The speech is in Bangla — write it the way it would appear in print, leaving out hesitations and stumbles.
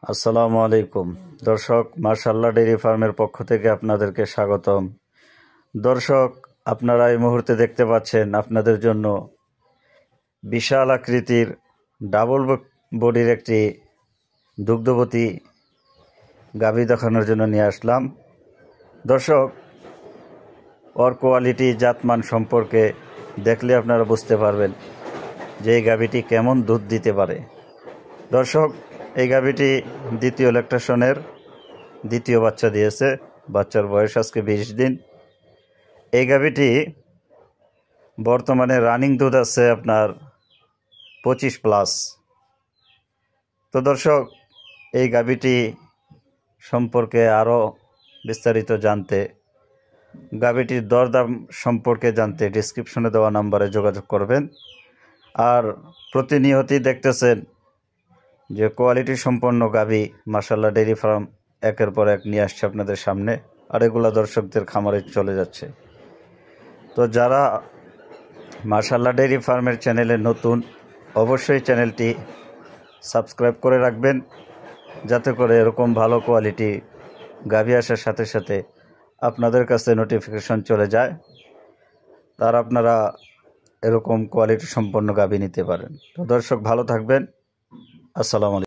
আসসালামু আলাইকুম দর্শক, মাশাআল্লাহ ডেইরি ফার্মের পক্ষ থেকে আপনাদেরকে স্বাগতম। দর্শক, আপনারা এই মুহূর্তে দেখতে পাচ্ছেন আপনাদের জন্য বিশাল আকৃতির ডাবল বডির একটি দুগ্ধবতী গাভী দেখানোর জন্য নিয়ে আসলাম। দর্শক, ওর কোয়ালিটি জাতমান সম্পর্কে দেখলে আপনারা বুঝতে পারবেন যে এই গাভীটি কেমন দুধ দিতে পারে। দর্শক, এই গাভীটি দ্বিতীয় ল্যাকটেশনের দ্বিতীয় বাচ্চা দিয়েছে। বাচ্চার বয়স আজকে 20 দিন। এই গাভীটি বর্তমানে রানিং দুধ আছে আপনার 25+। তো দর্শক, এই গাভীটি সম্পর্কে আরও বিস্তারিত জানতে, গাভীটির দরদাম সম্পর্কে জানতে ডিসক্রিপশনে দেওয়া নাম্বারে যোগাযোগ করবেন। আর প্রতিনিয়তই দেখতেছেন যে কোয়ালিটি সম্পন্ন গাভী মাশাআল্লাহ ডেইরি ফার্ম একের পর এক নিয়ে আসছে আপনাদের সামনে, আর এগুলা দর্শকদের খামারে চলে যাচ্ছে। তো যারা মাশাআল্লাহ ডেইরি ফার্মের চ্যানেলে নতুন, অবশ্যই চ্যানেলটি সাবস্ক্রাইব করে রাখবেন, যাতে করে এরকম ভালো কোয়ালিটি গাভী আসার সাথে সাথে আপনাদের কাছে নোটিফিকেশন চলে যায়, তার আপনারা এরকম কোয়ালিটি সম্পন্ন গাভী নিতে পারেন। তো দর্শক, ভালো থাকবেন। আসসালামু আলাইকুম।